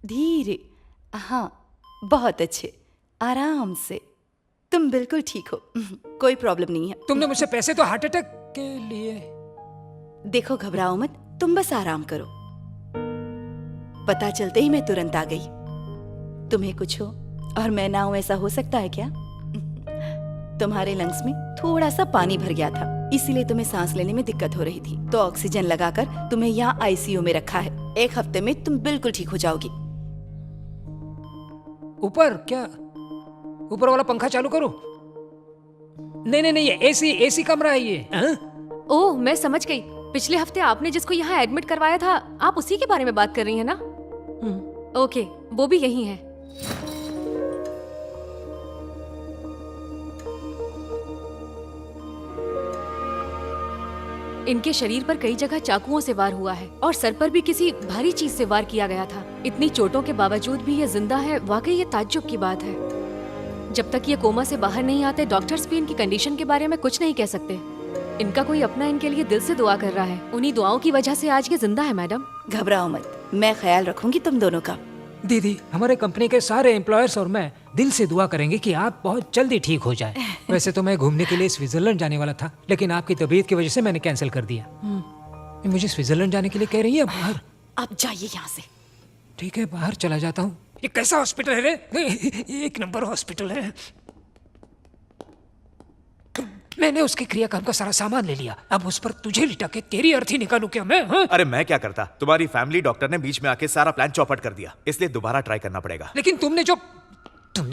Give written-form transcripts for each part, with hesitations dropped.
धीरे। हाँ, बहुत अच्छे, आराम से। तुम बिल्कुल ठीक हो, कोई प्रॉब्लम नहीं है। तुमने मुझसे पैसे तो हार्ट अटैक के लिए। देखो, घबराओ मत, तुम बस आराम करो। पता चलते ही मैं तुरंत आ गई। तुम्हें कुछ हो और मैं ना हूं, ऐसा हो सकता है क्या? तुम्हारे लंग्स में थोड़ा सा पानी भर गया था, इसीलिए तुम्हें सांस लेने में दिक्कत हो रही थी, तो ऑक्सीजन लगाकर तुम्हें यहाँ आईसीयू में रखा है। 1 हफ्ते में तुम बिल्कुल ठीक हो जाओगी। ऊपर क्या? ऊपर वाला पंखा चालू करो। नहीं, ये एसी कमरा है ये। ओह, मैं समझ गई। पिछले हफ्ते आपने जिसको यहाँ एडमिट करवाया था, आप उसी के बारे में बात कर रही हैं ना? ओके, वो भी यही है। इनके शरीर पर कई जगह चाकुओं से वार हुआ है और सर पर भी किसी भारी चीज से वार किया गया था। इतनी चोटों के बावजूद भी ये जिंदा है, वाकई ये ताज्जुब की बात है। जब तक ये कोमा से बाहर नहीं आते, डॉक्टर्स भी इनकी कंडीशन के बारे में कुछ नहीं कह सकते। इनका कोई अपना इनके लिए दिल से दुआ कर रहा है। उन्हीं दुआओं की वजह से आज ये जिंदा है। मैडम, घबराओ मत, मैं ख्याल रखूंगी तुम दोनों का। दीदी, हमारे कंपनी के सारे एम्प्लॉयर्स और मैं दिल से दुआ करेंगे कि आप बहुत जल्दी ठीक हो जाए। वैसे तो मैं घूमने के लिए स्विट्जरलैंड जाने वाला था, लेकिन आपकी तबीयत की वजह से मैंने कैंसिल कर दिया। मुझे स्विट्जरलैंड जाने के लिए कह रही है बाहर। आप जाइए यहाँ से। ठीक है, बाहर चला जाता हूँ। ये कैसा हॉस्पिटल है रे? 1 नंबर हॉस्पिटल है। मैंने उसके क्रियाक्रम का सारा सामान ले लिया, अब उस पर तुझे लिटा के तेरी अर्थी निकालू क्या मैं? हाँ? अरे मैं क्या करता, तुम्हारी फैमिली डॉक्टर ने बीच में आके सारा प्लान चौपट कर दिया, इसलिए दोबारा ट्राई करना पड़ेगा। लेकिन तुमने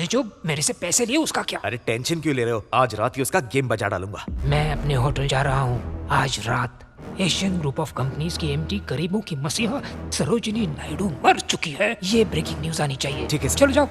जो मेरे से पैसे लिए उसका क्या? अरे टेंशन क्यों ले रहे हो, आज रात ही उसका गेम बजा डालूंगा। मैं अपने होटल जा रहा हूँ आज रात। एशियन ग्रुप ऑफ कंपनीज की एमडी गरीबों की मसीहा सरोजिनी नायडू मर चुकी है। ये ब्रेकिंग न्यूज आनी चाहिए। ठीक है, चलो जाओ।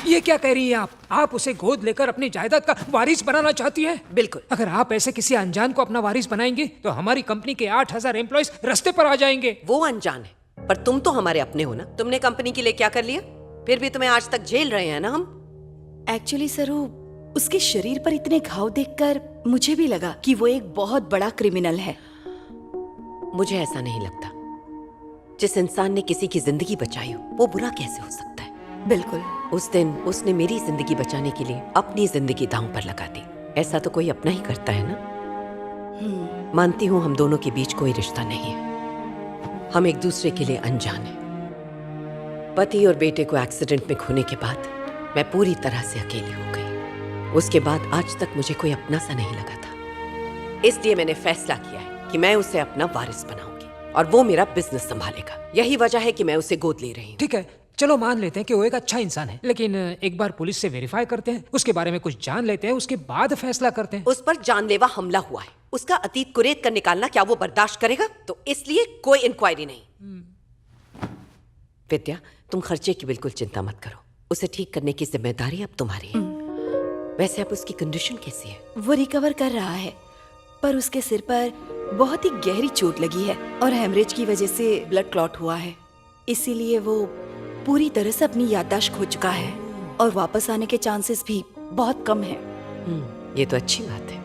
ये क्या कह रही है आप उसे गोद लेकर अपनी जायदाद का वारिस बनाना चाहती हैं? बिल्कुल। अगर आप ऐसे किसी अनजान को अपना वारिस बनाएंगे तो हमारी कंपनी के 8000 एम्प्लॉयज रास्ते पर आ जाएंगे। वो अनजान है, पर तुम तो हमारे अपने हो ना। तुमने कंपनी के लिए क्या कर लिया? फिर भी तुम्हें आज तक झेल रहे हैं ना हम। एक्चुअली सरू, उसके शरीर पर इतने घाव देखकर मुझे भी लगा कि वो एक बहुत बड़ा क्रिमिनल है। मुझे ऐसा नहीं लगता। जिस इंसान ने किसी की जिंदगी बचाई हो वो बुरा कैसे हो सकता है? बिल्कुल। उस दिन उसने मेरी जिंदगी बचाने के लिए अपनी जिंदगी दांव पर लगा दी। ऐसा तो कोई अपना ही करता है ना। मानती हूँ हम दोनों के बीच कोई रिश्ता नहीं है, हम एक दूसरे के लिए अनजान हैं। पति और बेटे को एक्सीडेंट में खोने के बाद मैं पूरी तरह से अकेली हो गई। उसके बाद आज तक मुझे कोई अपना सा नहीं लगा था। इसलिए मैंने फैसला किया है कि मैं उसे अपना वारिस बनाऊंगी और वो मेरा बिजनेस संभालेगा। यही वजह है कि मैं उसे गोद ले रही हूँ। ठीक है, चलो मान लेते हैं कि वो एक अच्छा इंसान है, लेकिन एक बार पुलिस से वेरीफाई करते हैं, उसके बारे में कुछ जान लेते हैं, उसके बाद फैसला करते हैं। उस पर जानलेवा हमला हुआ है, उसका अतीत कुरेद कर निकालना क्या वो बर्दाश्त करेगा? तो इसलिए कोई इंक्वायरी नहीं। विद्या, तुम खर्चे की बिल्कुल चिंता मत करो, उसे ठीक करने की जिम्मेदारी अब तुम्हारी है। वैसे अब उसकी कंडीशन कैसी है? वो रिकवर कर रहा है, पर उसके सिर पर बहुत ही गहरी चोट लगी है और हेमरेज की वजह से ब्लड क्लॉट हुआ है। इसीलिए वो पूरी तरह से अपनी याददाश्त खो चुका है और वापस आने के चांसेस भी बहुत कम है। ये तो अच्छी बात है।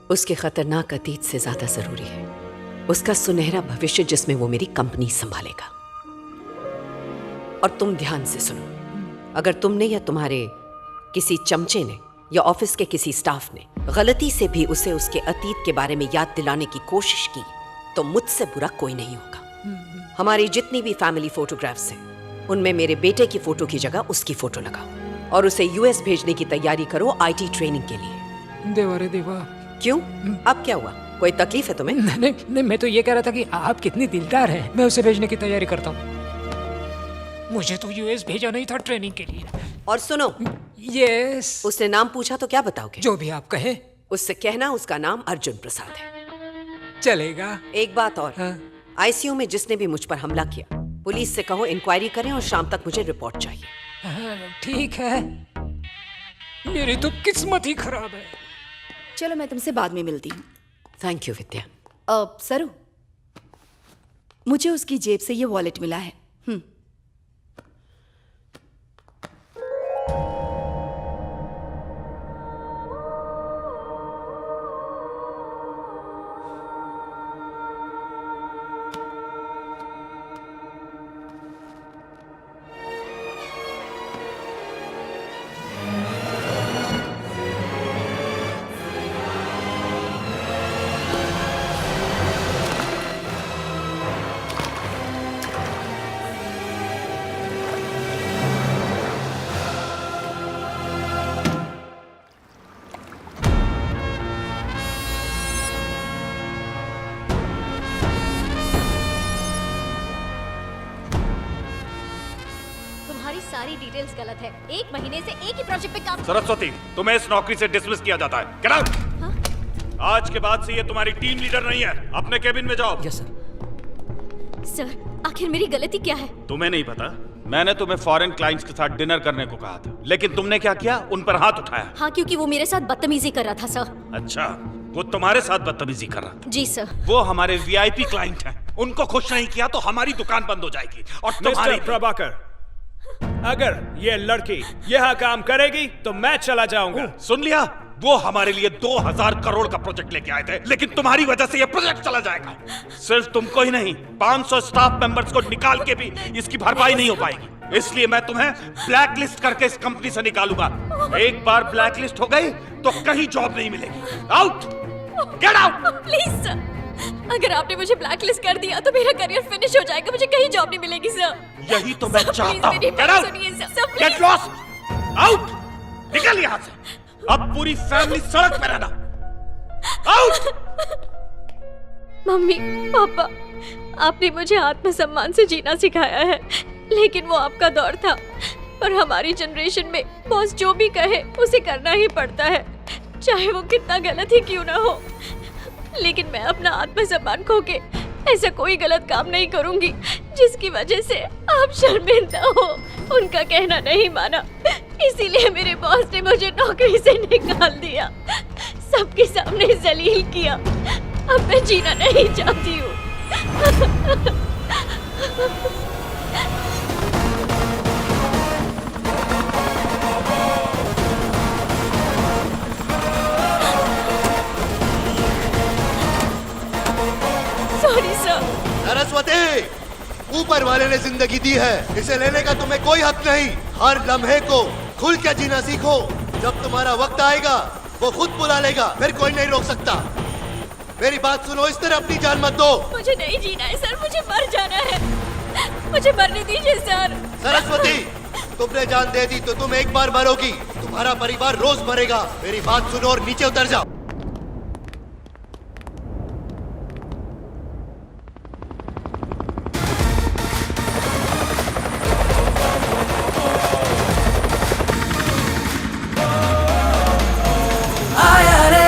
उसके खतरनाक अतीत से ज्यादा जरूरी है उसका सुनहरा भविष्य जिसमें वो मेरी कंपनी संभालेगा। और तुम ध्यान से सुनो, अगर तुमने या तुम्हारे किसी चमचे ने या ऑफिस के किसी स्टाफ ने गलती से भी उसे उसके अतीत के बारे में याद दिलाने की कोशिश की तो मुझसे बुरा कोई नहीं होगा। हमारी जितनी भी फैमिली फोटोग्राफ्स हैं उनमें मेरे बेटे की फोटो की जगह उसकी फोटो लगाओ और उसे यूएस भेजने की तैयारी करो आईटी ट्रेनिंग के लिए। देवा रे देवा। क्यों, अब क्या हुआ? कोई तकलीफ है तुम्हें? नहीं, नहीं, मैं तो ये कह रहा था कि आप कितनी दिलदार हैं। मैं उसे भेजने की तैयारी करता हूँ। मुझे तो यूएस भेजा नहीं था ट्रेनिंग के लिए। और सुनो, यस, उसने नाम पूछा तो क्या बताओगे? जो भी आप कहें। उससे कहना उसका नाम अर्जुन प्रसाद है। चलेगा। एक बात और, हाँ। आईसीयू में जिसने भी मुझ पर हमला किया पुलिस से कहो इंक्वायरी करें और शाम तक मुझे रिपोर्ट चाहिए। हाँ, ठीक है। मेरी तो किस्मत ही खराब है। चलो मैं तुमसे बाद में मिलती हूँ। थैंक यू विद्या। सरू, मुझे उसकी जेब से ये वॉलेट मिला है। तुम्हारी सारी डिटेल्स गलत है। 1 महीने से एक ही प्रोजेक्ट पे काम। सरस्वती, तुम्हें इस नौकरी से डिसमिस किया जाता है। Get out. आज के बाद से ये तुम्हारी टीम लीडर नहीं है। अपने केबिन में जाओ। Yes sir. सर, आखिर मेरी गलती क्या है? तुम्हें नहीं पता? मैंने तुम्हें फॉरेन क्लाइंट्स के साथ डिनर करने को कहा था, लेकिन तुमने क्या किया? उन पर हाथ उठाया। हाँ, क्योंकि वो मेरे साथ बदतमीजी कर रहा था सर। अच्छा, वो तुम्हारे साथ बदतमीजी कर रहा था? जी सर। वो हमारे वीआईपी क्लाइंट हैं। उनको खुश नहीं किया तो हमारी दुकान बंद हो जाएगी। और तुम्हारी मिस्टर प्रभाकर, अगर ये लड़की यहाँ काम करेगी तो मैं चला जाऊंगा। सुन लिया? वो हमारे लिए 2000 करोड़ का प्रोजेक्ट लेके आए थे, लेकिन तुम्हारी वजह से ये प्रोजेक्ट चला जाएगा। सिर्फ तुमको ही नहीं, 500 स्टाफ मेंबर्स को निकाल के भी इसकी भरपाई नहीं हो पाएगी। इसलिए मैं तुम्हें ब्लैक लिस्ट करके इस कंपनी से निकालूंगा। एक बार ब्लैक लिस्ट हो गई तो कहीं जॉब नहीं मिलेगी। Out, get out. Please sir, अगर आपने मुझे ब्लैक लिस्ट कर दिया तो मेरा करियर फिनिश हो जाएगा। मुझे कहीं जॉब नहीं मिलेगी सर। यही तो मैं चाहता हूँ। Get out. Sir gate please. Lost. Out, निकल यहाँ से। अब पूरी फैमिली सड़क पे रहना। आउट। मम्मी, पापा, आपने मुझे आत्मसम्मान से जीना सिखाया है, लेकिन वो आपका दौर था। पर हमारी जनरेशन में बॉस जो भी कहे उसे करना ही पड़ता है, चाहे वो कितना गलत ही क्यों ना हो। लेकिन मैं अपना आत्मसम्मान खो के ऐसा कोई गलत काम नहीं करूंगी जिसकी वजह से आप शर्मिंदा हो। उनका कहना नहीं माना, इसीलिए मेरे बॉस ने मुझे नौकरी से निकाल दिया, सबके सामने जलील किया। अब मैं जीना नहीं चाहती हूँ। Sorry sir. सरस्वती, ऊपर वाले ने जिंदगी दी है, इसे लेने का तुम्हें कोई हक नहीं। हर लम्हे को खुल के जीना सीखो। जब तुम्हारा वक्त आएगा वो खुद बुला लेगा, फिर कोई नहीं रोक सकता। मेरी बात सुनो, इस तरह अपनी जान मत दो। मुझे नहीं जीना है सर, मुझे मर जाना है, मुझे मरने दीजिए सर। सरस्वती, तुमने जान दे दी तो तुम एक बार मरोगी, तुम्हारा परिवार रोज मरेगा। मेरी बात सुनो और नीचे उतर जाओ। आया रे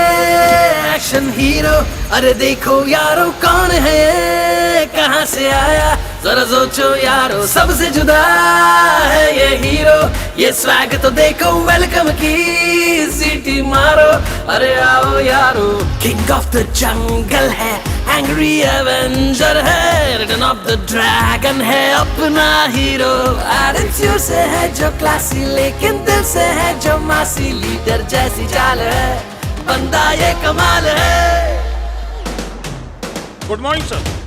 एक्शन हीरो, अरे देखो यारो कौन है ये, कहाँ से आया जरा सोचो यारो, सबसे जुदा है ये हीरो। ये स्वैग तो देखो, वेलकम की सीटी मारो, अरे आओ यारो। किंग ऑफ द जंगल है, एंग्री एवेंजर है, रिटर्न ऑफ द ड्रैगन है अपना हीरो। एटीट्यूड से है जो क्लासी, लेकिन दिल से है जो मासी। लीडर जैसी चाल है, बंदा ये कमाल है। Good morning sir.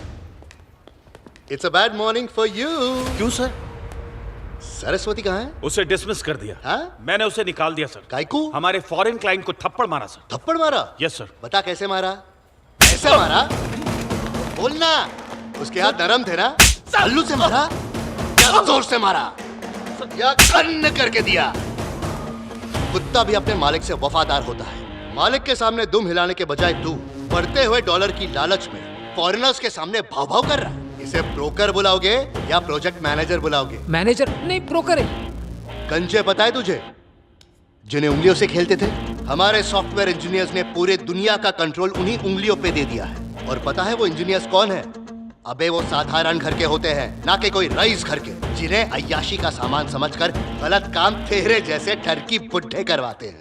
It's a bad morning for you. क्यों सर? सरस्वती कहाँ है? उसे डिसमिस कर दिया। हाँ? मैंने उसे निकाल दिया सर। काहे को? हमारे फॉरेन क्लाइंट को थप्पड़ मारा सर। थप्पड़ मारा? Yes sir. बता कैसे मारा? कैसे मारा? बोलना। उसके हाथ नरम थे ना? हल्लू से मारा या जोर से मारा या कन्न करके दिया? कुत्ता भी अपने मालिक से वफादार होता है। मालिक के सामने दुम हिलाने के बजाय तू बढ़ते हुए डॉलर की लालच में फॉरेनर्स के सामने भाव भाव कर रहा है। इसे ब्रोकर बुलाओगे या प्रोजेक्ट मैनेजर बुलाओगे? मैनेजर नहीं, ब्रोकर है। कंचे पता है तुझे, जिन्हें उंगलियों से खेलते थे? हमारे सॉफ्टवेयर इंजीनियर्स ने पूरे दुनिया का कंट्रोल उन्हीं उंगलियों पे दे दिया है। और पता है वो इंजीनियर्स कौन है? अबे वो साधारण घर के होते हैं, ना कि कोई रईस घर के, जिन्हें अय्याशी का सामान समझकर गलत काम तेरे जैसे ठरकी बुड्ढे करवाते हैं।